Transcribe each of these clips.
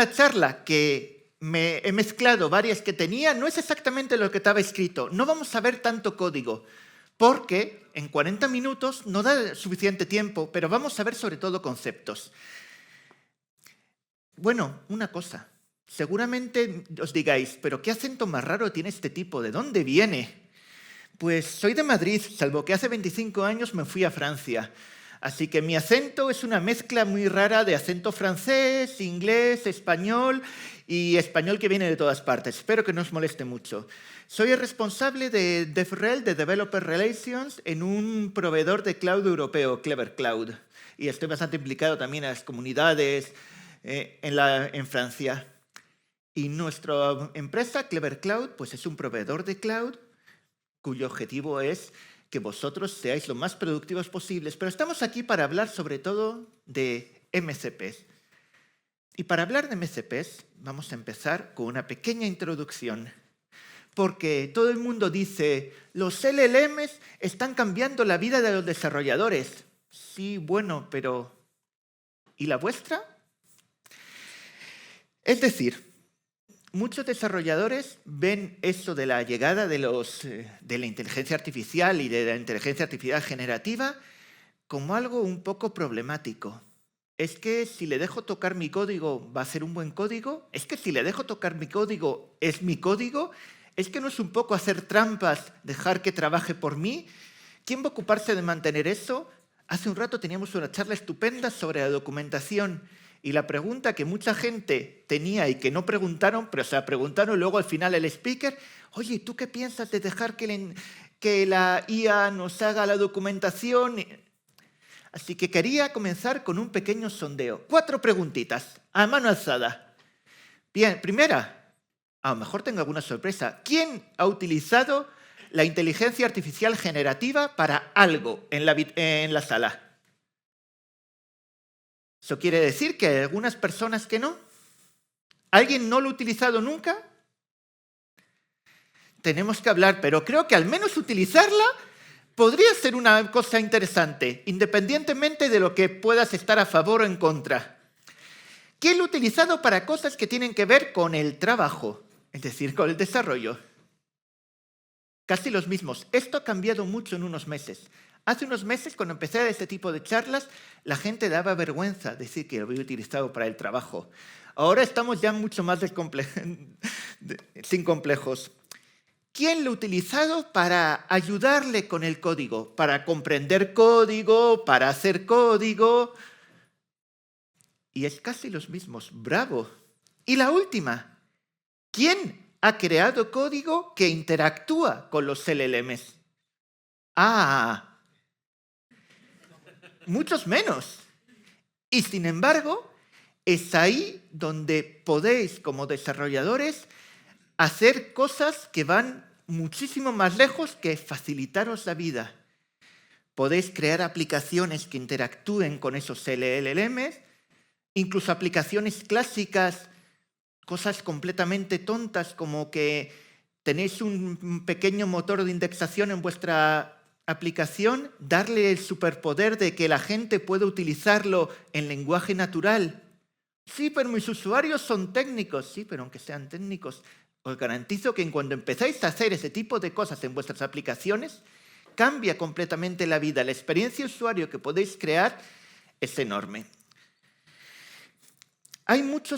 una charla que me he mezclado varias que tenía, no es exactamente lo que estaba escrito. No vamos a ver tanto código, porque en 40 minutos no da suficiente tiempo, pero vamos a ver sobre todo conceptos. Bueno, una cosa. Seguramente os digáis, ¿pero qué acento más raro tiene este tipo? ¿De dónde viene? Pues soy de Madrid, salvo que hace 25 años me fui a Francia. Así que mi acento es una mezcla muy rara de acento francés, inglés, español y español que viene de todas partes. Espero que no os moleste mucho. Soy el responsable de DevRel, de Developer Relations, en un proveedor de cloud europeo, Clever Cloud. Y estoy bastante implicado también en las comunidades en Francia. Y nuestra empresa, Clever Cloud, pues es un proveedor de cloud cuyo objetivo es que vosotros seáis lo más productivos posibles. Pero estamos aquí para hablar sobre todo de MCPs. Y para hablar de MCPs vamos a empezar con una pequeña introducción. Porque todo el mundo dice, los LLMs están cambiando la vida de los desarrolladores. Sí, bueno, pero ¿y la vuestra? Es decir, muchos desarrolladores ven eso de la llegada de la inteligencia artificial y de la inteligencia artificial generativa como algo un poco problemático. Es que si le dejo tocar mi código, ¿va a ser un buen código? Es que si le dejo tocar mi código, ¿es mi código? ¿Es que no es un poco hacer trampas, dejar que trabaje por mí? ¿Quién va a ocuparse de mantener eso? Hace un rato teníamos una charla estupenda sobre la documentación. Y la pregunta que mucha gente tenía y que no preguntaron, pero se la preguntaron luego al final el speaker, oye, ¿tú qué piensas de dejar que la IA nos haga la documentación? Así que quería comenzar con un pequeño sondeo. 4 preguntitas, a mano alzada. Bien, primera, a lo mejor tengo alguna sorpresa. ¿Quién ha utilizado la inteligencia artificial generativa para algo en la sala? ¿Eso quiere decir que hay algunas personas que no? ¿Alguien no lo ha utilizado nunca? Tenemos que hablar, pero creo que al menos utilizarla podría ser una cosa interesante, independientemente de lo que puedas estar a favor o en contra. ¿Quién lo ha utilizado para cosas que tienen que ver con el trabajo, es decir, con el desarrollo? Casi los mismos. Esto ha cambiado mucho en unos meses. Hace unos meses, cuando empecé a dar este tipo de charlas, la gente daba vergüenza decir que lo había utilizado para el trabajo. Ahora estamos ya mucho más sin complejos. ¿Quién lo ha utilizado para ayudarle con el código? Para comprender código, para hacer código. Y es casi los mismos. ¡Bravo! Y la última. ¿Quién ha creado código que interactúa con los LLMs? ¡Ah! Muchos menos. Y sin embargo, es ahí donde podéis, como desarrolladores, hacer cosas que van muchísimo más lejos que facilitaros la vida. Podéis crear aplicaciones que interactúen con esos LLMs, incluso aplicaciones clásicas, cosas completamente tontas como que tenéis un pequeño motor de indexación en vuestra aplicación, darle el superpoder de que la gente pueda utilizarlo en lenguaje natural. Sí, pero mis usuarios son técnicos. Sí, pero aunque sean técnicos, os garantizo que cuando empezáis a hacer ese tipo de cosas en vuestras aplicaciones, cambia completamente la vida. La experiencia de usuario que podéis crear es enorme. Hay mucha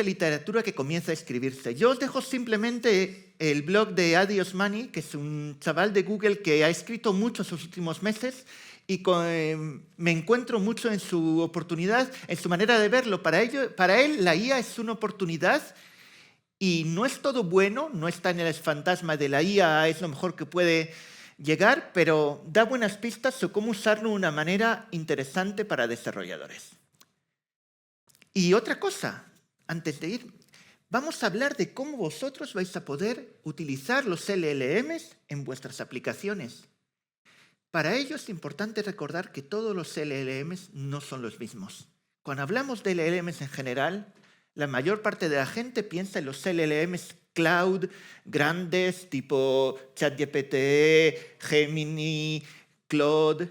literatura que comienza a escribirse. Yo os dejo simplemente el blog de Adi Osmani, que es un chaval de Google que ha escrito mucho en sus últimos meses y me encuentro mucho en su oportunidad, en su manera de verlo. Para él, la IA es una oportunidad y no es todo bueno, no está en el fantasma de la IA, es lo mejor que puede llegar, pero da buenas pistas sobre cómo usarlo de una manera interesante para desarrolladores. Y otra cosa, antes de ir, vamos a hablar de cómo vosotros vais a poder utilizar los LLMs en vuestras aplicaciones. Para ello es importante recordar que todos los LLMs no son los mismos. Cuando hablamos de LLMs en general, la mayor parte de la gente piensa en los LLMs cloud grandes tipo ChatGPT, Gemini, Claude.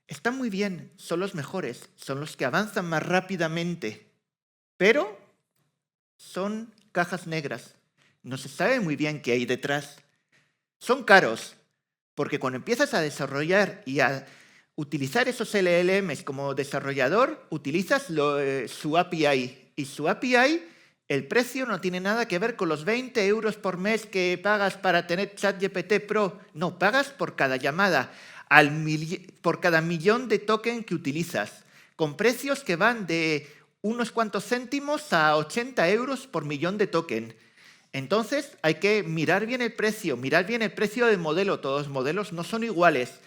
Están muy bien, son los mejores, son los que avanzan más rápidamente, pero son cajas negras. No se sabe muy bien qué hay detrás. Son caros, porque cuando empiezas a desarrollar y a utilizar esos LLMs como desarrollador, utilizas su API. Y su API, el precio no tiene nada que ver con los 20 euros por mes que pagas para tener ChatGPT Pro. No, pagas por cada llamada, por cada millón de tokens que utilizas, con precios que van de unos cuantos céntimos a 80 euros por millón de token. Entonces hay que mirar bien el precio del modelo. Todos los modelos no son iguales.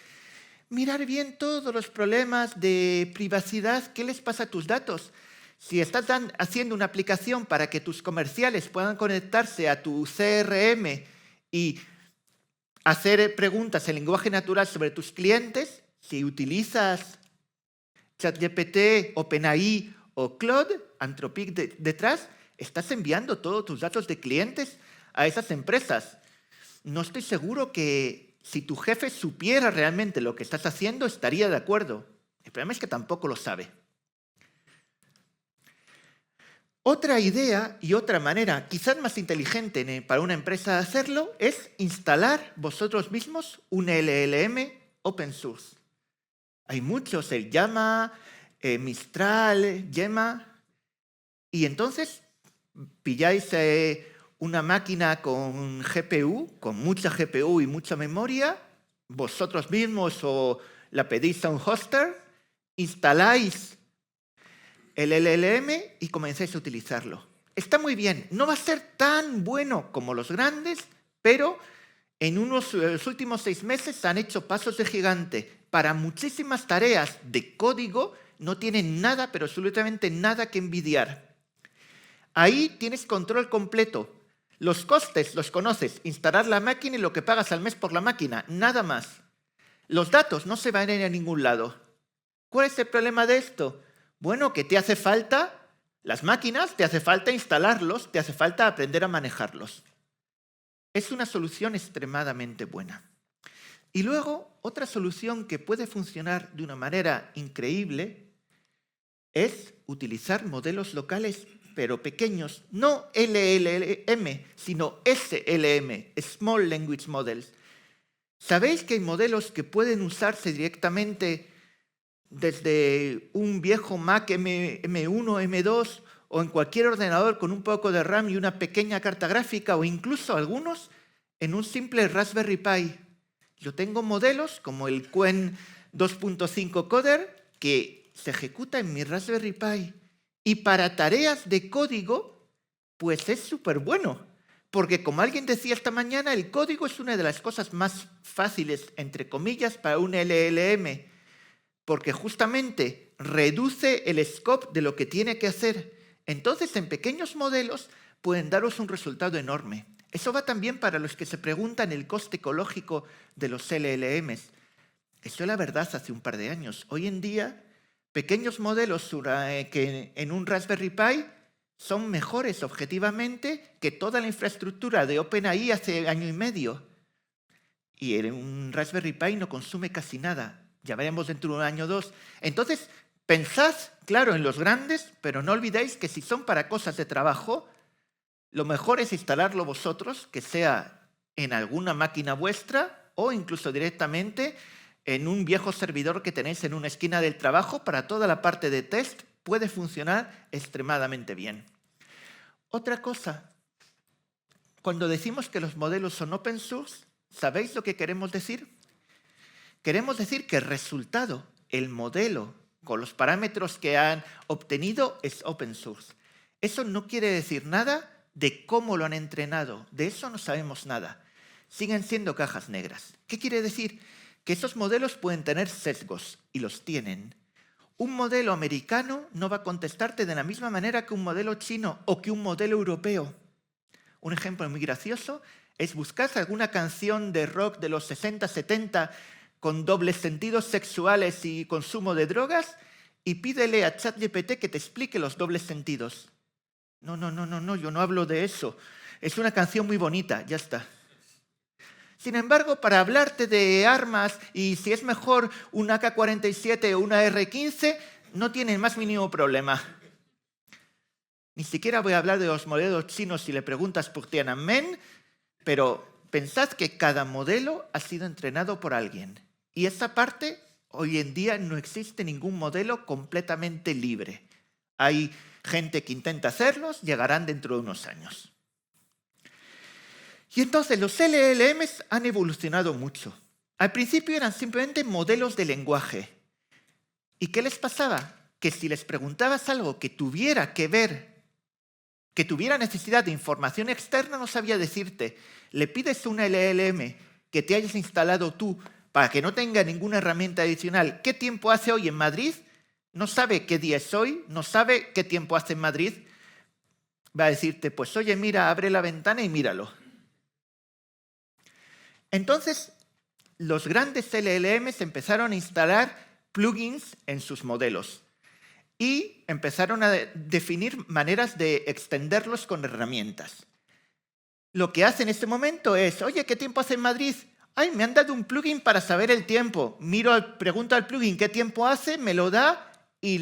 Mirar bien todos los problemas de privacidad. ¿Qué les pasa a tus datos? Si estás haciendo una aplicación para que tus comerciales puedan conectarse a tu CRM y hacer preguntas en lenguaje natural sobre tus clientes, si utilizas ChatGPT, OpenAI o Claude, Anthropic detrás, estás enviando todos tus datos de clientes a esas empresas. No estoy seguro que si tu jefe supiera realmente lo que estás haciendo, estaría de acuerdo. El problema es que tampoco lo sabe. Otra idea y otra manera, quizás más inteligente para una empresa de hacerlo, es instalar vosotros mismos un LLM open source. Hay muchos, el Llama, Mistral, Gemma, y entonces pilláis una máquina con GPU, con mucha GPU y mucha memoria, vosotros mismos o la pedís a un hoster, instaláis el LLM y comenzáis a utilizarlo. Está muy bien, no va a ser tan bueno como los grandes, pero en los últimos 6 meses han hecho pasos de gigante. Para muchísimas tareas de código no tienen nada, pero absolutamente nada que envidiar. Ahí tienes control completo. Los costes los conoces, instalar la máquina y lo que pagas al mes por la máquina, nada más. Los datos no se van a ir a ningún lado. ¿Cuál es el problema de esto? Bueno, que te hace falta las máquinas, te hace falta instalarlos, te hace falta aprender a manejarlos. Es una solución extremadamente buena. Y luego, otra solución que puede funcionar de una manera increíble es utilizar modelos locales, pero pequeños, no LLM, sino SLM, Small Language Models. ¿Sabéis que hay modelos que pueden usarse directamente desde un viejo Mac M1, M2 o en cualquier ordenador con un poco de RAM y una pequeña carta gráfica o incluso algunos en un simple Raspberry Pi? Yo tengo modelos como el Qwen 2.5 Coder que se ejecuta en mi Raspberry Pi y para tareas de código pues es súper bueno. Porque como alguien decía esta mañana, el código es una de las cosas más fáciles, entre comillas, para un LLM, porque justamente reduce el scope de lo que tiene que hacer. Entonces, en pequeños modelos pueden daros un resultado enorme. Eso va también para los que se preguntan el coste ecológico de los LLMs. Eso la verdad hace un par de años. Hoy en día, pequeños modelos que en un Raspberry Pi son mejores objetivamente que toda la infraestructura de OpenAI hace año y medio. Y en un Raspberry Pi no consume casi nada. Ya veremos dentro de un año o 2. Entonces, pensad, claro, en los grandes, pero no olvidéis que si son para cosas de trabajo, lo mejor es instalarlo vosotros, que sea en alguna máquina vuestra o incluso directamente en un viejo servidor que tenéis en una esquina del trabajo. Para toda la parte de test puede funcionar extremadamente bien. Otra cosa, cuando decimos que los modelos son open source, ¿sabéis lo que queremos decir? Queremos decir que el resultado, el modelo, con los parámetros que han obtenido, es open source. Eso no quiere decir nada de cómo lo han entrenado. De eso no sabemos nada. Siguen siendo cajas negras. ¿Qué quiere decir? Que esos modelos pueden tener sesgos, y los tienen. Un modelo americano no va a contestarte de la misma manera que un modelo chino o que un modelo europeo. Un ejemplo muy gracioso es buscar alguna canción de rock de los 60, 70 con dobles sentidos sexuales y consumo de drogas y pídele a ChatGPT que te explique los dobles sentidos. No, yo no hablo de eso. Es una canción muy bonita, ya está. Sin embargo, para hablarte de armas y si es mejor una AK-47 o una R-15, no tiene el más mínimo problema. Ni siquiera voy a hablar de los modelos chinos si le preguntas por Tiananmen, pero pensad que cada modelo ha sido entrenado por alguien. Y esa parte, hoy en día no existe ningún modelo completamente libre. Hay gente que intenta hacerlos, llegarán dentro de unos años. Y entonces los LLMs han evolucionado mucho. Al principio eran simplemente modelos de lenguaje. ¿Y qué les pasaba? Que si les preguntabas algo que tuviera que ver, que tuviera necesidad de información externa, no sabía decirte. Le pides una LLM que te hayas instalado tú para que no tenga ninguna herramienta adicional. ¿Qué tiempo hace hoy en Madrid? No sabe qué día es hoy, no sabe qué tiempo hace en Madrid. Va a decirte, pues oye, mira, abre la ventana y míralo. Entonces, los grandes LLMs empezaron a instalar plugins en sus modelos y empezaron a definir maneras de extenderlos con herramientas. Lo que hace en este momento es, oye, ¿qué tiempo hace en Madrid? Ay, me han dado un plugin para saber el tiempo. Pregunto al plugin qué tiempo hace, me lo da y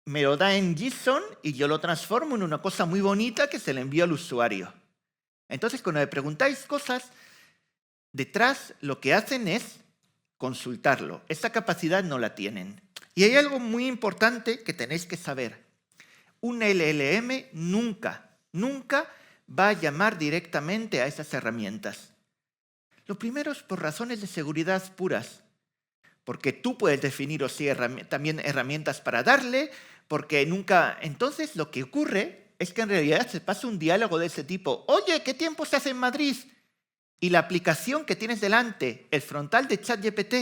me lo da en JSON y yo lo transformo en una cosa muy bonita que se le envía al usuario. Entonces, cuando le preguntáis cosas, detrás lo que hacen es consultarlo. Esa capacidad no la tienen. Y hay algo muy importante que tenéis que saber. Un LLM nunca va a llamar directamente a esas herramientas. Lo primero es por razones de seguridad puras. Porque tú puedes definir o sí también herramientas para darle, porque nunca... Entonces lo que ocurre es que en realidad se pasa un diálogo de ese tipo. Oye, ¿qué tiempo se hace en Madrid? Y la aplicación que tienes delante, el frontal de ChatGPT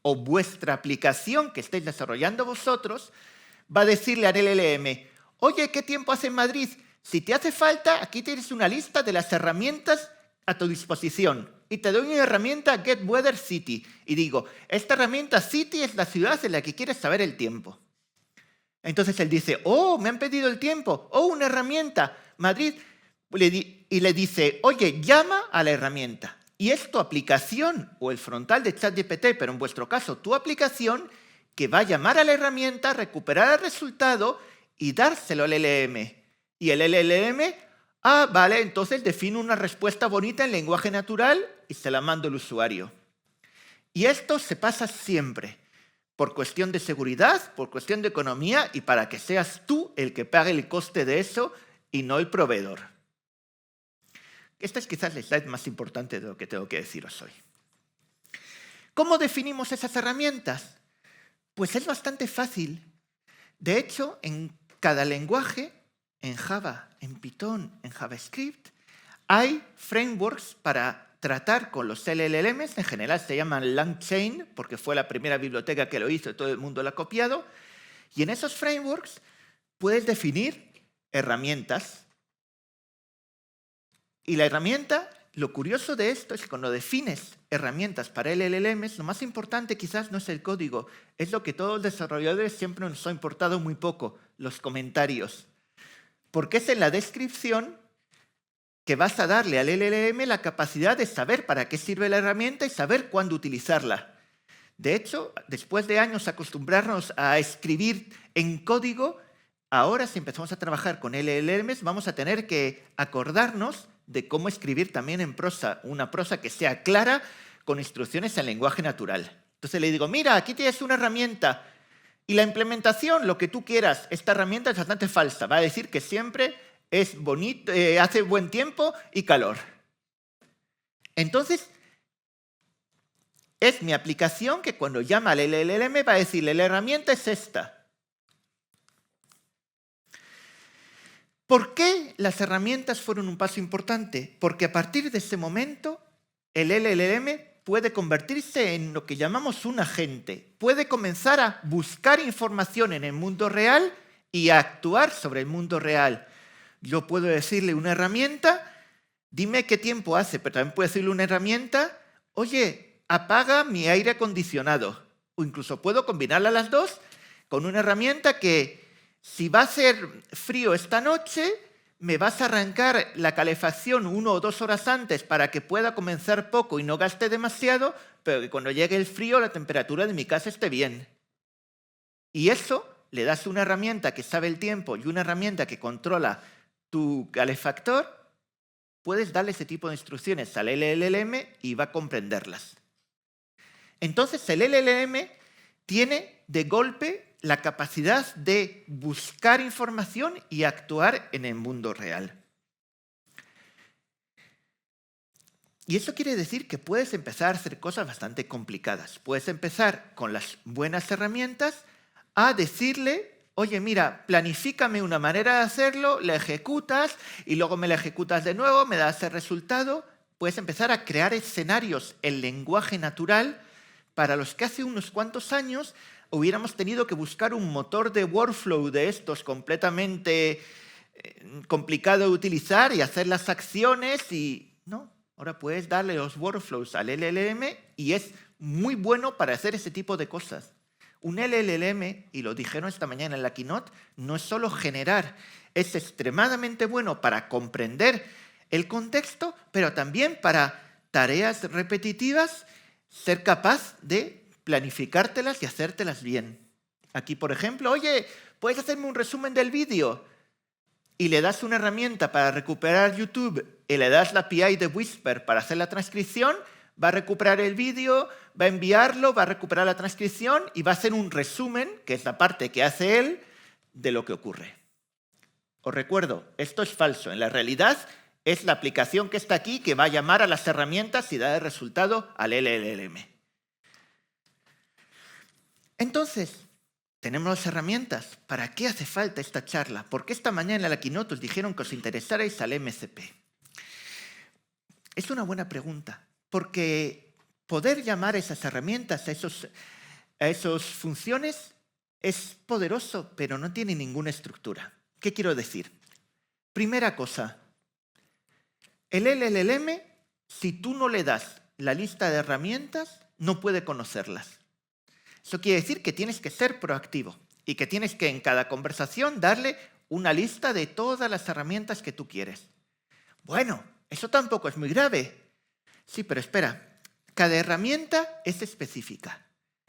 o vuestra aplicación que estéis desarrollando vosotros, va a decirle al LLM, oye, ¿qué tiempo hace en Madrid? Si te hace falta, aquí tienes una lista de las herramientas a tu disposición. Y te doy una herramienta Get Weather City. Y digo, esta herramienta City es la ciudad en la que quieres saber el tiempo. Entonces él dice, oh, me han pedido el tiempo. Oh, una herramienta, Madrid. Y le dice, oye, llama a la herramienta. Y es tu aplicación o el frontal de ChatGPT, pero en vuestro caso tu aplicación, que va a llamar a la herramienta, recuperar el resultado y dárselo al LLM. Y el LLM, vale, entonces define una respuesta bonita en lenguaje natural y se la mando al usuario. Y esto se pasa siempre, por cuestión de seguridad, por cuestión de economía y para que seas tú el que pague el coste de eso y no el proveedor. Esta es quizás la slide más importante de lo que tengo que deciros hoy. ¿Cómo definimos esas herramientas? Pues es bastante fácil. De hecho, en cada lenguaje, en Java, en Python, en JavaScript, hay frameworks para tratar con los LLMs. En general se llaman LangChain, porque fue la primera biblioteca que lo hizo y todo el mundo lo ha copiado. Y en esos frameworks puedes definir herramientas. Y la herramienta, lo curioso de esto es que cuando defines herramientas para LLMs, lo más importante quizás no es el código, es lo que todos los desarrolladores siempre nos ha importado muy poco, los comentarios. Porque es en la descripción que vas a darle al LLM la capacidad de saber para qué sirve la herramienta y saber cuándo utilizarla. De hecho, después de años acostumbrarnos a escribir en código, ahora si empezamos a trabajar con LLMs vamos a tener que acordarnos de cómo escribir también en prosa, una prosa que sea clara con instrucciones en lenguaje natural. Entonces le digo, mira, aquí tienes una herramienta y la implementación, lo que tú quieras, esta herramienta es bastante falsa, va a decir que siempre es bonito, hace buen tiempo y calor. Entonces, es mi aplicación que cuando llama al LLM va a decirle, la herramienta es esta. ¿Por qué las herramientas fueron un paso importante? Porque a partir de ese momento el LLM puede convertirse en lo que llamamos un agente. Puede comenzar a buscar información en el mundo real y a actuar sobre el mundo real. Yo puedo decirle una herramienta, dime qué tiempo hace, pero también puedo decirle una herramienta, oye, apaga mi aire acondicionado. O incluso puedo combinarla las dos con una herramienta que si va a ser frío esta noche, me vas a arrancar la calefacción 1 o 2 horas antes para que pueda comenzar poco y no gaste demasiado, pero que cuando llegue el frío la temperatura de mi casa esté bien. Y eso le das una herramienta que sabe el tiempo y una herramienta que controla tu calefactor, puedes darle ese tipo de instrucciones al LLM y va a comprenderlas. Entonces el LLM tiene de golpe la capacidad de buscar información y actuar en el mundo real. Y eso quiere decir que puedes empezar a hacer cosas bastante complicadas. Puedes empezar con las buenas herramientas a decirle, oye, mira, planifícame una manera de hacerlo, la ejecutas y luego me la ejecutas de nuevo, me das el resultado. Puedes empezar a crear escenarios en lenguaje natural para los que hace unos cuantos años hubiéramos tenido que buscar un motor de workflow de estos completamente complicado de utilizar y hacer las acciones y no. Ahora puedes darle los workflows al LLM y es muy bueno para hacer ese tipo de cosas. Un LLM, y lo dijeron esta mañana en la keynote, no es solo generar, es extremadamente bueno para comprender el contexto, pero también para tareas repetitivas, ser capaz de planificártelas y hacértelas bien. Aquí, por ejemplo, oye, ¿puedes hacerme un resumen del vídeo? Y le das una herramienta para recuperar YouTube y le das la API de Whisper para hacer la transcripción, va a recuperar el vídeo, va a enviarlo, va a recuperar la transcripción y va a hacer un resumen, que es la parte que hace él, de lo que ocurre. Os recuerdo, esto es falso. En la realidad es la aplicación que está aquí que va a llamar a las herramientas y dar el resultado al LLM. Entonces, tenemos las herramientas. ¿Para qué hace falta esta charla? ¿Por qué esta mañana en la keynote os dijeron que os interesarais al MCP? Es una buena pregunta, porque poder llamar a esas herramientas, a esas funciones, es poderoso, pero no tiene ninguna estructura. ¿Qué quiero decir? Primera cosa, el LLM, si tú no le das la lista de herramientas, no puede conocerlas. Eso quiere decir que tienes que ser proactivo y que tienes que en cada conversación darle una lista de todas las herramientas que tú quieres. Bueno, eso tampoco es muy grave. Sí, pero espera, cada herramienta es específica.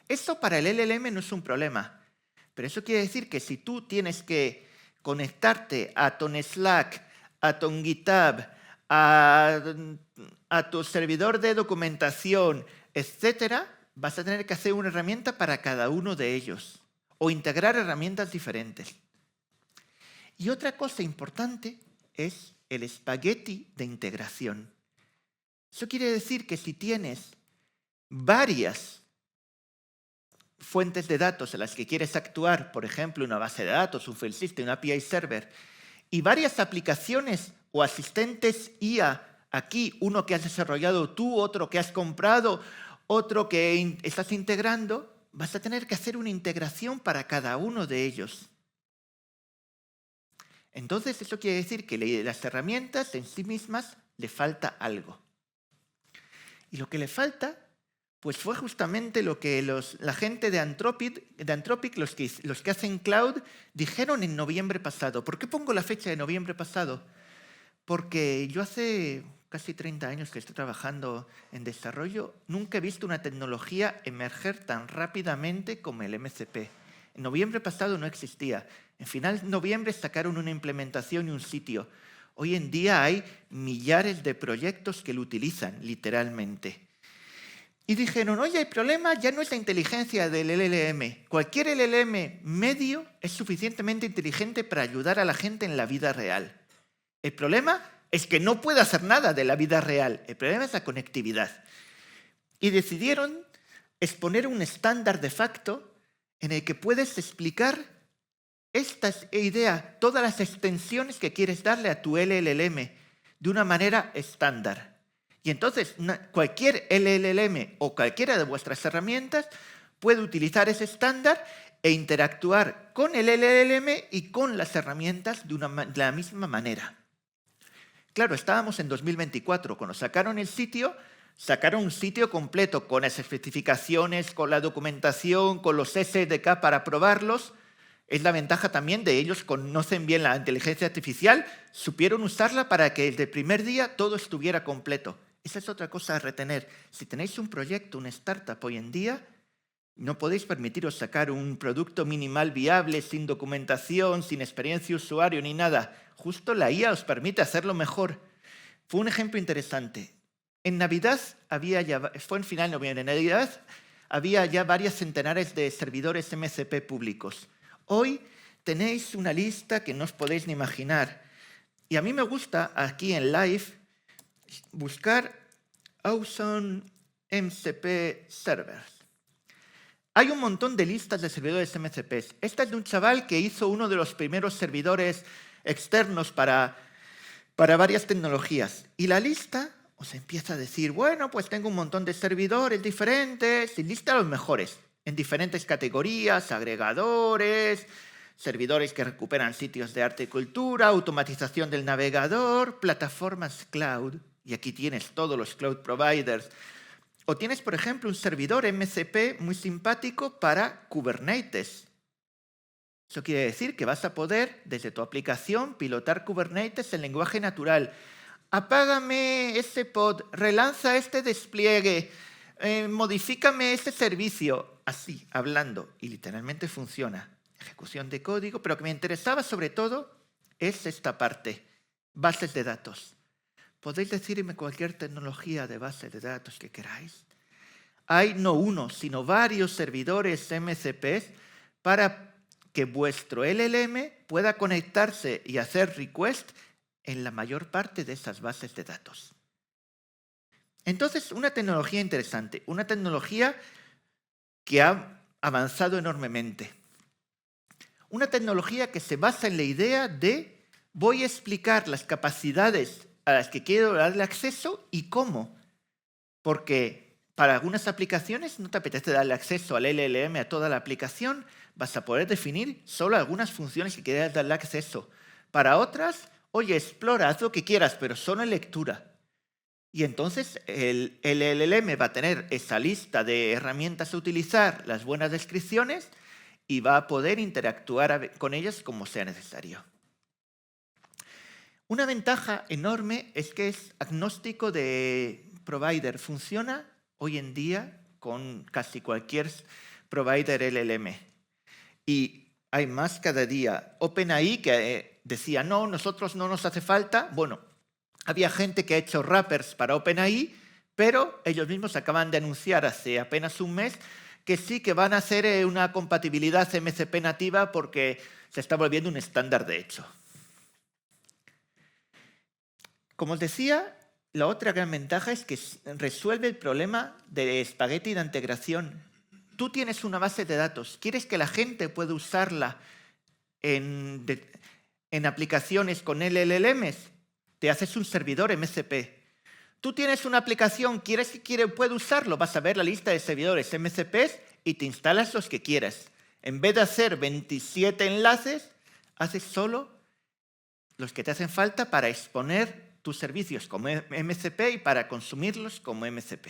Eso para el LLM no es un problema, pero eso quiere decir que si tú tienes que conectarte a tu Slack, a tu GitHub, a tu servidor de documentación, etcétera, vas a tener que hacer una herramienta para cada uno de ellos o integrar herramientas diferentes. Y otra cosa importante es el espagueti de integración. Eso quiere decir que si tienes varias fuentes de datos en las que quieres actuar, por ejemplo, una base de datos, un file system, una API server, y varias aplicaciones o asistentes IA, aquí uno que has desarrollado tú, otro que has comprado, otro que estás integrando, vas a tener que hacer una integración para cada uno de ellos. Entonces, eso quiere decir que las herramientas en sí mismas le falta algo. Y lo que le falta, pues fue justamente lo que la gente de Anthropic, los que hacen cloud, dijeron en noviembre pasado. ¿Por qué pongo la fecha de noviembre pasado? Porque yo hace casi 30 años que estoy trabajando en desarrollo, nunca he visto una tecnología emerger tan rápidamente como el MCP. En noviembre pasado no existía. En final de noviembre sacaron una implementación y un sitio. Hoy en día hay millares de proyectos que lo utilizan, literalmente. Y dijeron, oye, el problema ya no es la inteligencia del LLM. Cualquier LLM medio es suficientemente inteligente para ayudar a la gente en la vida real. El problema es que no puede hacer nada de la vida real. El problema es la conectividad. Y decidieron exponer un estándar de facto en el que puedes explicar esta idea, todas las extensiones que quieres darle a tu LLM de una manera estándar. Y entonces cualquier LLM o cualquiera de vuestras herramientas puede utilizar ese estándar e interactuar con el LLM y con las herramientas de la misma manera. Claro, estábamos en 2024. Cuando sacaron el sitio, sacaron un sitio completo con las especificaciones, con la documentación, con los SDK para probarlos. Es la ventaja también de ellos, conocen bien la inteligencia artificial, supieron usarla para que desde el primer día todo estuviera completo. Esa es otra cosa a retener. Si tenéis un proyecto, una startup hoy en día, No podéis permitiros sacar un producto minimal viable sin documentación, sin experiencia de usuario ni nada. Justo la IA os permite hacerlo mejor. Fue un ejemplo interesante. En Navidad fue en final de noviembre, en Navidad había ya varias centenares de servidores MCP públicos. Hoy tenéis una lista que no os podéis ni imaginar. Y a mí me gusta aquí en Live buscar Awesome MCP Servers. Hay un montón de listas de servidores MCP. Esta es de un chaval que hizo uno de los primeros servidores externos para varias tecnologías. Y la lista os empieza a decir, bueno, pues tengo un montón de servidores diferentes y lista los mejores, en diferentes categorías, agregadores, servidores que recuperan sitios de arte y cultura, automatización del navegador, plataformas cloud, y aquí tienes todos los cloud providers. O tienes, por ejemplo, un servidor MCP muy simpático para Kubernetes. Eso quiere decir que vas a poder, desde tu aplicación, pilotar Kubernetes en lenguaje natural. Apágame ese pod, relanza este despliegue, modifícame este servicio. Así, hablando, y literalmente funciona. Ejecución de código, pero lo que me interesaba sobre todo es esta parte, bases de datos. Podéis decirme cualquier tecnología de base de datos que queráis. Hay no uno, sino varios servidores MCP para que vuestro LLM pueda conectarse y hacer request en la mayor parte de esas bases de datos. Entonces, una tecnología interesante, una tecnología que ha avanzado enormemente. Una tecnología que se basa en la idea de voy a explicar las capacidades a las que quiero darle acceso y cómo. Porque para algunas aplicaciones no te apetece darle acceso al LLM a toda la aplicación, vas a poder definir solo algunas funciones que quieras darle acceso. Para otras, oye, explora, haz lo que quieras, pero solo en lectura. Y entonces el LLM va a tener esa lista de herramientas a utilizar, las buenas descripciones, y va a poder interactuar con ellas como sea necesario. Una ventaja enorme es que es agnóstico de provider. Funciona hoy en día con casi cualquier provider LLM. Y hay más cada día. OpenAI que decía, no, nosotros no nos hace falta. Bueno, había gente que ha hecho wrappers para OpenAI, pero ellos mismos acaban de anunciar hace apenas un mes que sí que van a hacer una compatibilidad MCP nativa porque se está volviendo un estándar de hecho. Como os decía, la otra gran ventaja es que resuelve el problema de espagueti de integración. Tú tienes una base de datos, quieres que la gente pueda usarla en aplicaciones con LLMs, te haces un servidor MCP. Tú tienes una aplicación, quieres que pueda usarlo, vas a ver la lista de servidores MCPs y te instalas los que quieras. En vez de hacer 27 enlaces, haces solo los que te hacen falta para exponer tus servicios como MCP y para consumirlos como MCP.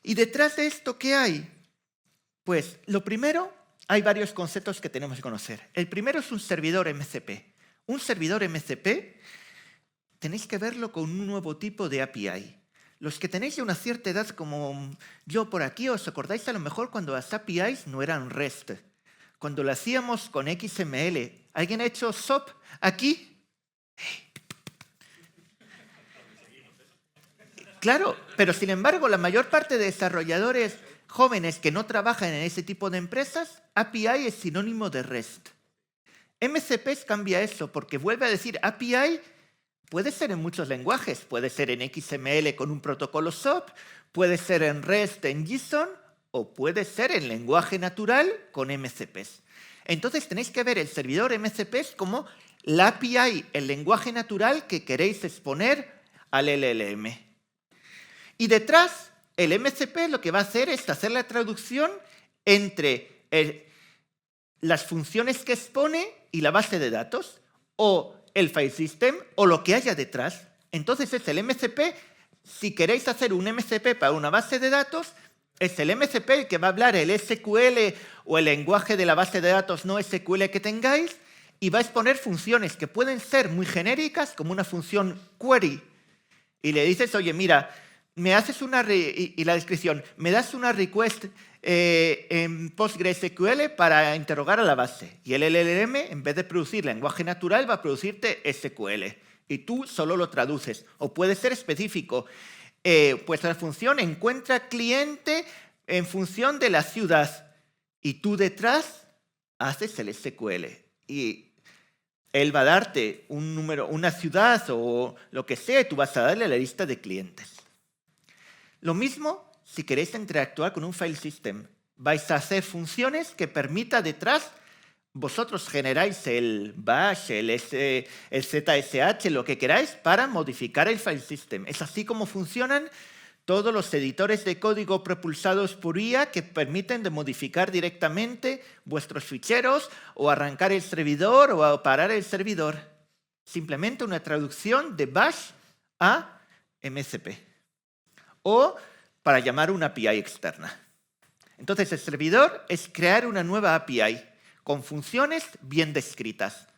¿Y detrás de esto qué hay? Pues lo primero, hay varios conceptos que tenemos que conocer. El primero es un servidor MCP. Un servidor MCP tenéis que verlo con un nuevo tipo de API. Los que tenéis ya una cierta edad como yo por aquí, ¿os acordáis a lo mejor cuando las APIs no eran REST? Cuando lo hacíamos con XML. ¿Alguien ha hecho SOAP aquí? Claro, pero sin embargo, la mayor parte de desarrolladores jóvenes que no trabajan en ese tipo de empresas, API es sinónimo de REST. MCP cambia eso porque vuelve a decir API puede ser en muchos lenguajes. Puede ser en XML con un protocolo SOAP, puede ser en REST en JSON o puede ser en lenguaje natural con MCPs. Entonces tenéis que ver el servidor MCPs como la API, el lenguaje natural que queréis exponer al LLM. Y detrás, el MCP lo que va a hacer es hacer la traducción entre las funciones que expone y la base de datos, o el file system, o lo que haya detrás. Entonces es el MCP, si queréis hacer un MCP para una base de datos, es el MCP el que va a hablar el SQL o el lenguaje de la base de datos no SQL que tengáis, y va a exponer funciones que pueden ser muy genéricas, como una función query. Y le dices, oye, mira, me haces y la descripción, me das una request en PostgreSQL para interrogar a la base. Y el LLM, en vez de producir lenguaje natural, va a producirte SQL. Y tú solo lo traduces. O puede ser específico. Pues la función encuentra cliente en función de la ciudad. Y tú detrás haces el SQL. Y él va a darte un número, una ciudad o lo que sea, y tú vas a darle la lista de clientes. Lo mismo si queréis interactuar con un file system. Vais a hacer funciones que permita detrás, vosotros generáis el bash, el ZSH, lo que queráis, para modificar el file system. Es así como funcionan todos los editores de código propulsados por IA que permiten de modificar directamente vuestros ficheros o arrancar el servidor o parar el servidor. Simplemente una traducción de bash a MCP. O para llamar una API externa. Entonces, el servidor es crear una nueva API con funciones bien descritas.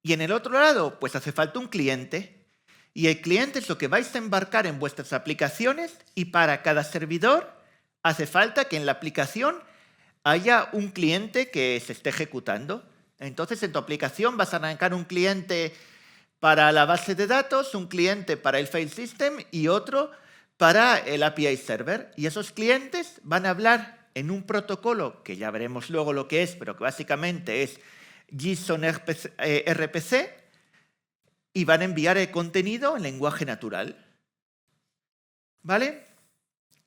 Y en el otro lado, pues hace falta un cliente. Y el cliente es lo que vais a embarcar en vuestras aplicaciones, y para cada servidor hace falta que en la aplicación haya un cliente que se esté ejecutando. Entonces, en tu aplicación vas a arrancar un cliente para la base de datos, un cliente para el file system y otro para el API server. Y esos clientes van a hablar en un protocolo, que ya veremos luego lo que es, pero que básicamente es JSON RPC, y van a enviar el contenido en lenguaje natural. ¿Vale?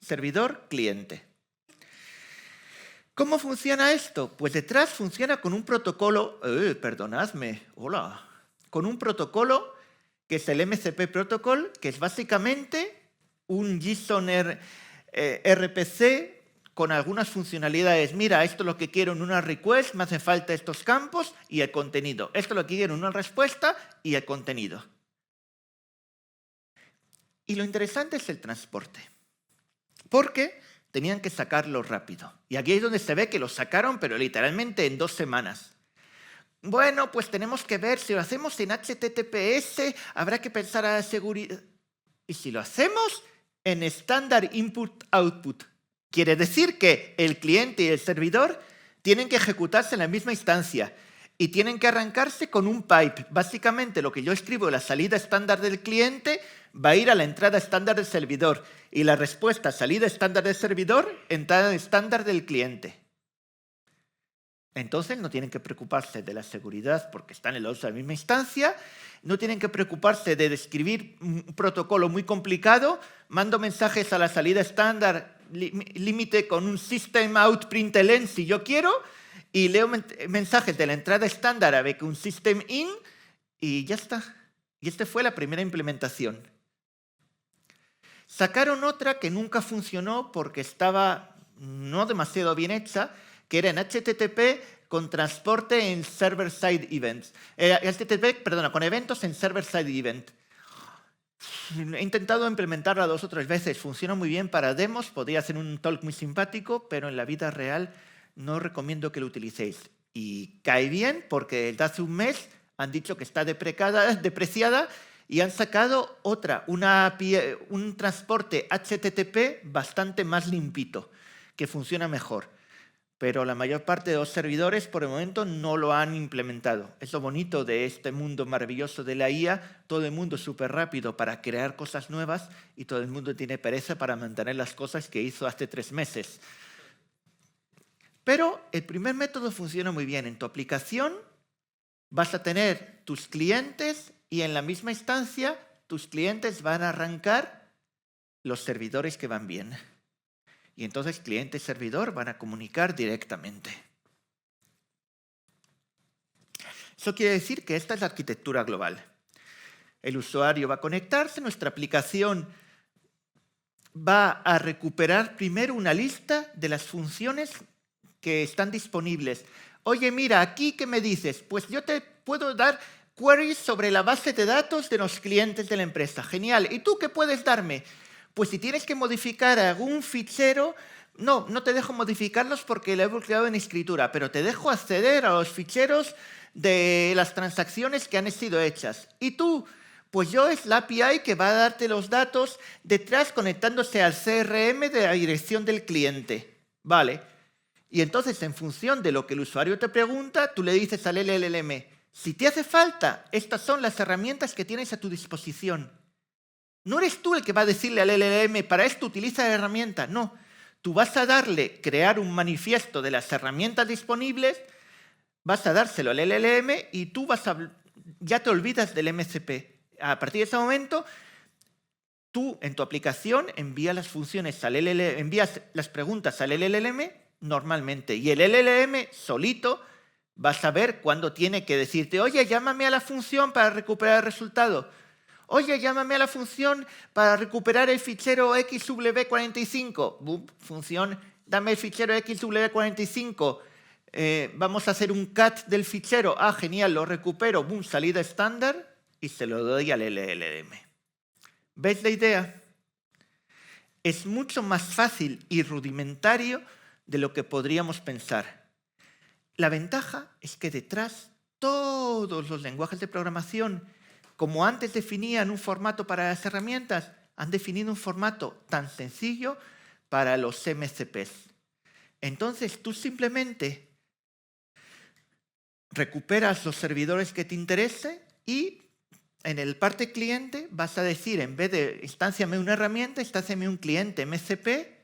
Servidor, cliente. ¿Cómo funciona esto? Pues detrás funciona con un protocolo... perdonadme, hola. Con un protocolo que es el MCP Protocol, que es básicamente un JSON RPC con algunas funcionalidades. Mira, esto es lo que quiero en una request, me hacen falta estos campos y el contenido. Esto es lo que quiero en una respuesta y el contenido. Y lo interesante es el transporte, porque tenían que sacarlo rápido. Y aquí es donde se ve que lo sacaron, pero literalmente en 2 semanas. Bueno, pues tenemos que ver, si lo hacemos en HTTPS, habrá que pensar a la seguridad. Y si lo hacemos en estándar input-output, quiere decir que el cliente y el servidor tienen que ejecutarse en la misma instancia y tienen que arrancarse con un pipe. Básicamente, lo que yo escribo en la salida estándar del cliente va a ir a la entrada estándar del servidor, y la respuesta salida estándar del servidor, entrada estándar del cliente. Entonces no tienen que preocuparse de la seguridad porque están en la misma instancia, no tienen que preocuparse de describir un protocolo muy complicado, mando mensajes a la salida estándar, límite con un system out println si yo quiero, y leo mensajes de la entrada estándar a ver que un system in, y ya está. Y esta fue la primera implementación. Sacaron otra que nunca funcionó porque estaba no demasiado bien hecha, que era en HTTP con transporte en server-side events. Con eventos en server-side event. He intentado implementarla 2 o 3 veces. Funciona muy bien para demos, podría hacer un talk muy simpático, pero en la vida real no recomiendo que lo utilicéis. Y cae bien porque desde hace un mes han dicho que está depreciada y han sacado otra, un transporte HTTP bastante más limpito, que funciona mejor. Pero la mayor parte de los servidores por el momento no lo han implementado. Es lo bonito de este mundo maravilloso de la IA. Todo el mundo es súper rápido para crear cosas nuevas y todo el mundo tiene pereza para mantener las cosas que hizo hace 3 meses. Pero el primer método funciona muy bien. En tu aplicación vas a tener tus clientes y en la misma instancia tus clientes van a arrancar los servidores que van bien. Y entonces cliente y servidor van a comunicar directamente. Eso quiere decir que esta es la arquitectura global. El usuario va a conectarse, nuestra aplicación va a recuperar primero una lista de las funciones que están disponibles. Oye, mira, aquí, ¿qué me dices? Pues yo te puedo dar queries sobre la base de datos de los clientes de la empresa. Genial. ¿Y tú qué puedes darme? Pues si tienes que modificar algún fichero, no te dejo modificarlos porque lo he bloqueado en escritura, pero te dejo acceder a los ficheros de las transacciones que han sido hechas. ¿Y tú? Pues yo es la API que va a darte los datos detrás conectándose al CRM de la dirección del cliente. Vale. Y entonces, en función de lo que el usuario te pregunta, tú le dices al LLM, si te hace falta, estas son las herramientas que tienes a tu disposición. No eres tú el que va a decirle al LLM, para esto utiliza la herramienta. No, tú vas a crear un manifiesto de las herramientas disponibles, vas a dárselo al LLM y tú ya te olvidas del MCP. A partir de ese momento, tú en tu aplicación envías las funciones envías las preguntas al LLM normalmente y el LLM solito va a saber cuándo tiene que decirte, oye, llámame a la función para recuperar el resultado. Oye, llámame a la función para recuperar el fichero XW45. Boom, función, dame el fichero XW45. Vamos a hacer un cat del fichero. Ah, genial, lo recupero. Boom, salida estándar y se lo doy al LLM. ¿Ves la idea? Es mucho más fácil y rudimentario de lo que podríamos pensar. La ventaja es que detrás todos los lenguajes de programación, como antes definían un formato para las herramientas, han definido un formato tan sencillo para los MCPs. Entonces tú simplemente recuperas los servidores que te interese y en el parte cliente vas a decir, en vez de instánciame una herramienta, instánciame un cliente MCP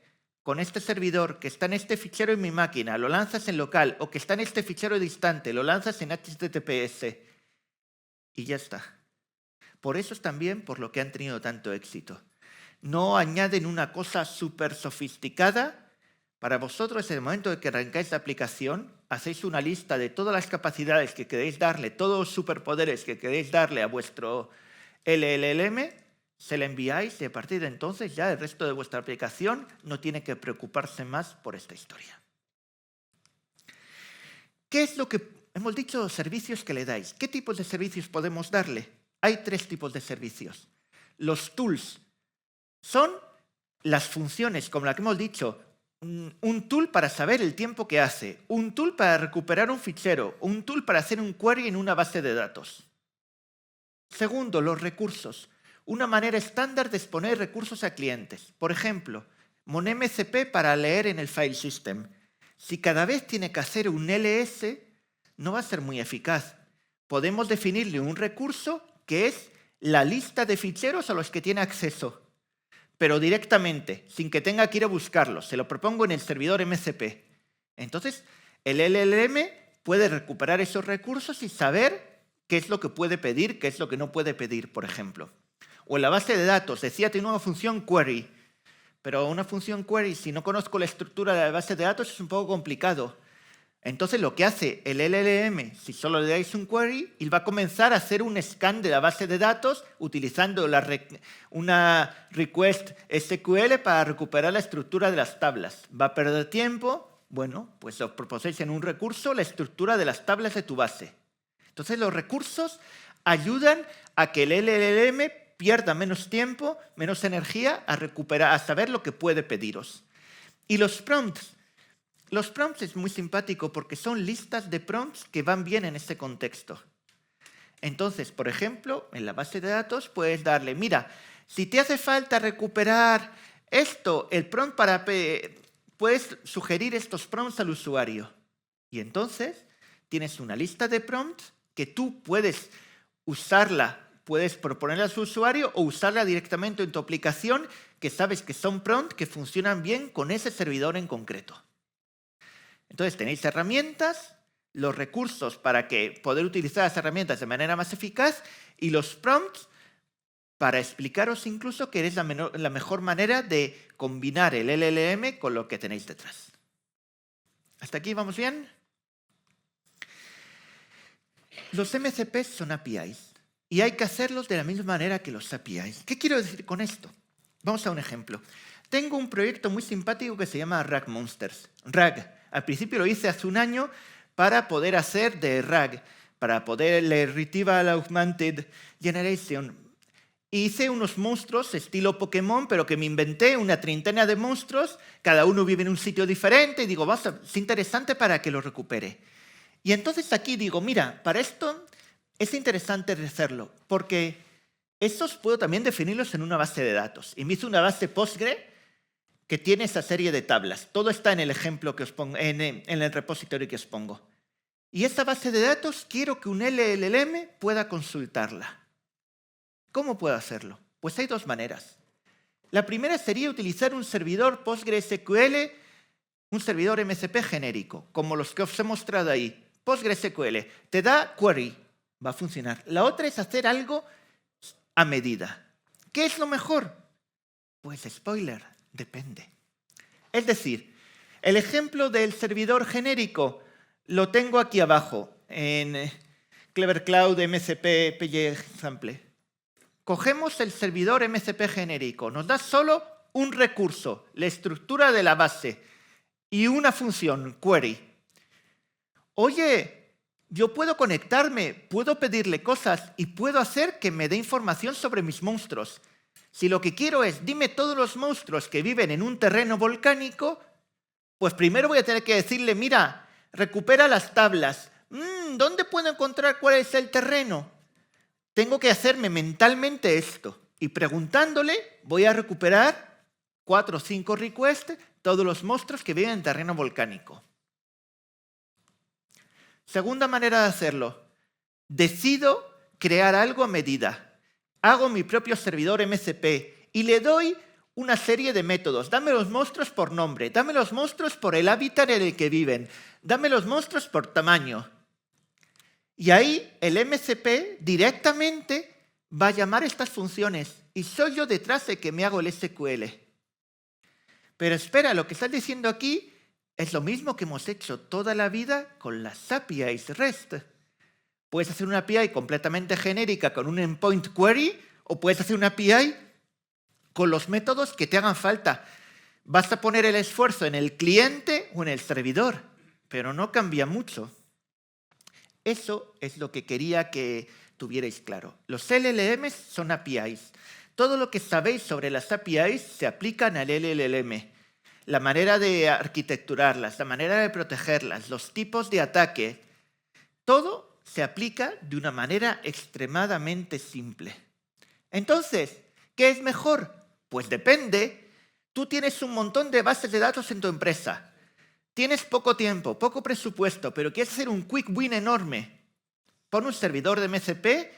con este servidor que está en este fichero en mi máquina, lo lanzas en local, o que está en este fichero distante, lo lanzas en HTTPS y ya está. Por eso es también por lo que han tenido tanto éxito. No añaden una cosa súper sofisticada. Para vosotros, en el momento de que arrancáis la aplicación, hacéis una lista de todas las capacidades que queréis darle, todos los superpoderes que queréis darle a vuestro LLM, se la enviáis y a partir de entonces ya el resto de vuestra aplicación no tiene que preocuparse más por esta historia. ¿Qué es lo que hemos dicho? Servicios que le dais. ¿Qué tipos de servicios podemos darle? Hay 3 tipos de servicios. Los tools son las funciones, como la que hemos dicho, un tool para saber el tiempo que hace, un tool para recuperar un fichero, un tool para hacer un query en una base de datos. Segundo, los recursos. Una manera estándar de exponer recursos a clientes. Por ejemplo, MonMCP para leer en el file system. Si cada vez tiene que hacer un ls, no va a ser muy eficaz. Podemos definirle un recurso que es la lista de ficheros a los que tiene acceso, pero directamente, sin que tenga que ir a buscarlos. Se lo propongo en el servidor MCP. Entonces, el LLM puede recuperar esos recursos y saber qué es lo que puede pedir, qué es lo que no puede pedir, por ejemplo. O en la base de datos, decía, tiene una función query, pero una función query, si no conozco la estructura de la base de datos, es un poco complicado. Entonces, lo que hace el LLM, si solo le dais un query, él va a comenzar a hacer un scan de la base de datos utilizando una request SQL para recuperar la estructura de las tablas. ¿Va a perder tiempo? Bueno, pues os proponéis en un recurso la estructura de las tablas de tu base. Entonces, los recursos ayudan a que el LLM pierda menos tiempo, menos energía a saber lo que puede pediros. Y los prompts. Los prompts es muy simpático porque son listas de prompts que van bien en este contexto. Entonces, por ejemplo, en la base de datos puedes darle, mira, si te hace falta recuperar esto, el prompt puedes sugerir estos prompts al usuario. Y entonces tienes una lista de prompts que tú puedes usarla, puedes proponerla a su usuario o usarla directamente en tu aplicación, que sabes que son prompts que funcionan bien con ese servidor en concreto. Entonces tenéis herramientas, los recursos para poder utilizar las herramientas de manera más eficaz y los prompts para explicaros incluso que es la mejor manera de combinar el LLM con lo que tenéis detrás. ¿Hasta aquí vamos bien? Los MCPs son APIs y hay que hacerlos de la misma manera que los APIs. ¿Qué quiero decir con esto? Vamos a un ejemplo. Tengo un proyecto muy simpático que se llama RAG Monsters. RAG. Al principio lo hice hace un año para poder hacer de RAG, para poder leer Retrieval Augmented Generation. Hice unos monstruos estilo Pokémon, pero que me inventé una treintena de monstruos, cada uno vive en un sitio diferente, y digo, es interesante para que lo recupere. Y entonces aquí digo, mira, para esto es interesante hacerlo, porque Estos puedo también definirlos en una base de datos. Y me hice una base Postgre que tiene esa serie de tablas. Todo está en el ejemplo que os pongo, en el repositorio que os pongo. Y esta base de datos quiero que un LLM pueda consultarla. ¿Cómo puedo hacerlo? Pues hay dos maneras. La primera sería utilizar un servidor PostgreSQL, un servidor MCP genérico, como los que os he mostrado ahí. PostgreSQL te da query, va a funcionar. La otra es hacer algo a medida. ¿Qué es lo mejor? Pues spoiler, depende. Es decir, el ejemplo del servidor genérico lo tengo aquí abajo en Clever Cloud MCP PyExample. Cogemos el servidor MCP genérico, nos da solo un recurso, la estructura de la base y una función, query. Oye, yo puedo conectarme, puedo pedirle cosas y puedo hacer que me dé información sobre mis monstruos. Si lo que quiero es, dime todos los monstruos que viven en un terreno volcánico, pues primero voy a tener que decirle, mira, recupera las tablas. ¿Dónde puedo encontrar cuál es el terreno? Tengo que hacerme mentalmente esto. Y preguntándole, voy a recuperar 4 o 5 requests, todos los monstruos que viven en terreno volcánico. Segunda manera de hacerlo. Decido crear algo a medida. Hago mi propio servidor MCP y le doy una serie de métodos. Dame los monstruos por nombre, dame los monstruos por el hábitat en el que viven, dame los monstruos por tamaño. Y ahí el MCP directamente va a llamar estas funciones y soy yo detrás de que me hago el SQL. Pero espera, lo que estás diciendo aquí es lo mismo que hemos hecho toda la vida con las APIs REST. Puedes hacer una API completamente genérica con un endpoint query o puedes hacer una API con los métodos que te hagan falta. Vas a poner el esfuerzo en el cliente o en el servidor, pero no cambia mucho. Eso es lo que quería que tuvierais claro. Los LLMs son APIs. Todo lo que sabéis sobre las APIs se aplican al LLM. La manera de arquitecturarlas, la manera de protegerlas, los tipos de ataque, todo se aplica de una manera extremadamente simple. Entonces, ¿qué es mejor? Pues depende. Tú tienes un montón de bases de datos en tu empresa. Tienes poco tiempo, poco presupuesto, pero quieres hacer un quick win enorme. Pon un servidor de MCP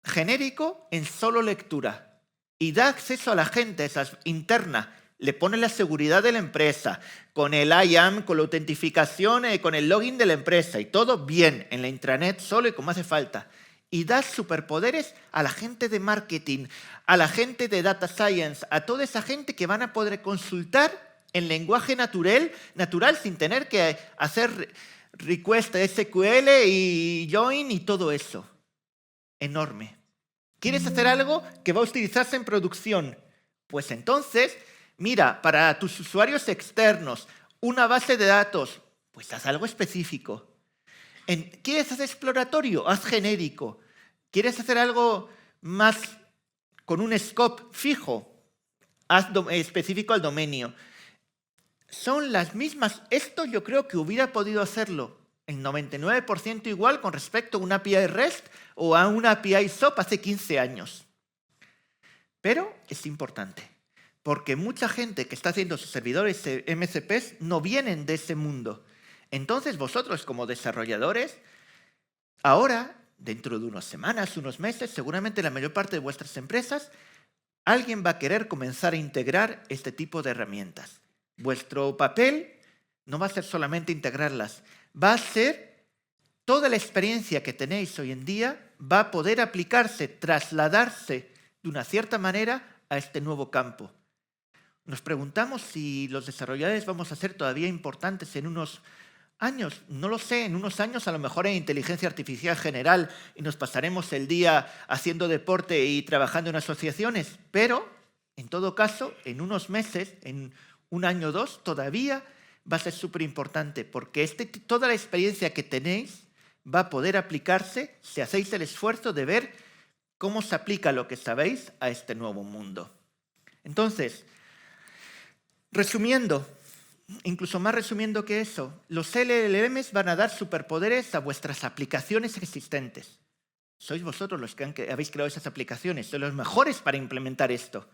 genérico en solo lectura y da acceso a la gente, esa interna. Le pone la seguridad de la empresa, con el IAM, con la autentificación, con el login de la empresa y todo bien en la intranet solo y como hace falta. Y das superpoderes a la gente de marketing, a la gente de data science, a toda esa gente que van a poder consultar en lenguaje natural sin tener que hacer request SQL y join y todo eso. Enorme. ¿Quieres hacer algo que va a utilizarse en producción? Pues entonces, mira, para tus usuarios externos, una base de datos, pues haz algo específico. ¿Quieres hacer exploratorio? Haz genérico. ¿Quieres hacer algo más con un scope fijo? Haz específico al dominio. Son las mismas. Esto yo creo que hubiera podido hacerlo en 99% igual con respecto a una API REST o a una API SOAP hace 15 años. Pero es importante, porque mucha gente que está haciendo sus servidores MCPs no vienen de ese mundo. Entonces vosotros como desarrolladores, ahora, dentro de unas semanas, unos meses, seguramente la mayor parte de vuestras empresas, alguien va a querer comenzar a integrar este tipo de herramientas. Vuestro papel no va a ser solamente integrarlas, va a ser toda la experiencia que tenéis hoy en día, va a poder aplicarse, trasladarse de una cierta manera a este nuevo campo. Nos preguntamos si los desarrolladores vamos a ser todavía importantes en unos años. No lo sé, en unos años a lo mejor hay inteligencia artificial general y nos pasaremos el día haciendo deporte y trabajando en asociaciones, pero en todo caso, en unos meses, en un año o dos, todavía va a ser súper importante porque toda la experiencia que tenéis va a poder aplicarse si hacéis el esfuerzo de ver cómo se aplica lo que sabéis a este nuevo mundo. Entonces, resumiendo, incluso más resumiendo que eso, los LLMs van a dar superpoderes a vuestras aplicaciones existentes. Sois vosotros los que habéis creado esas aplicaciones, sois los mejores para implementar esto.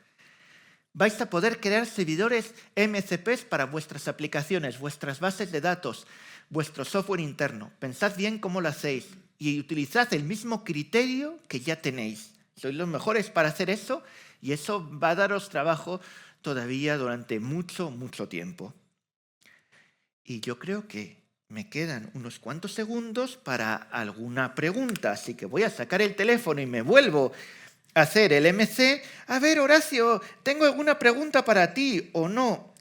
Vais a poder crear servidores MCPs para vuestras aplicaciones, vuestras bases de datos, vuestro software interno. Pensad bien cómo lo hacéis y utilizad el mismo criterio que ya tenéis. Sois los mejores para hacer eso y eso va a daros trabajo todavía durante mucho, mucho tiempo. Y yo creo que me quedan unos cuantos segundos para alguna pregunta, así que voy a sacar el teléfono y me vuelvo a hacer el MC. A ver, Horacio, ¿tengo alguna pregunta para ti o no?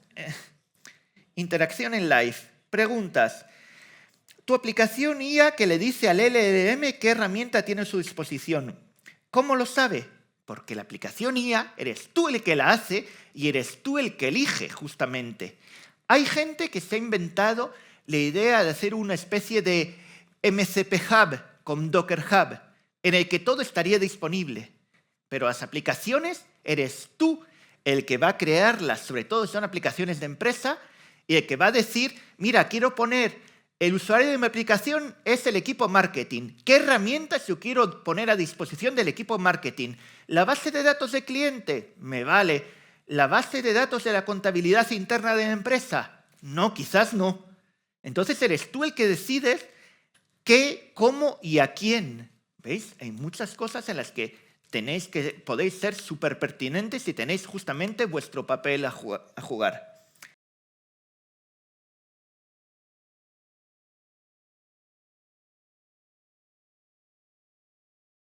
Interacción en live. Preguntas. Tu aplicación IA que le dice al LLM qué herramienta tiene a su disposición. ¿Cómo lo sabe? Porque la aplicación IA eres tú el que la hace y eres tú el que elige, justamente. Hay gente que se ha inventado la idea de hacer una especie de MCP Hub con Docker Hub, en el que todo estaría disponible. Pero las aplicaciones eres tú el que va a crearlas, sobre todo si son aplicaciones de empresa, y el que va a decir, mira, quiero poner, el usuario de mi aplicación es el equipo marketing. ¿Qué herramientas yo quiero poner a disposición del equipo marketing? ¿La base de datos de cliente? Me vale. ¿La base de datos de la contabilidad interna de la empresa? No, quizás no. Entonces eres tú el que decides qué, cómo y a quién. ¿Veis? Hay muchas cosas en las que podéis ser súper pertinentes y tenéis justamente vuestro papel a jugar.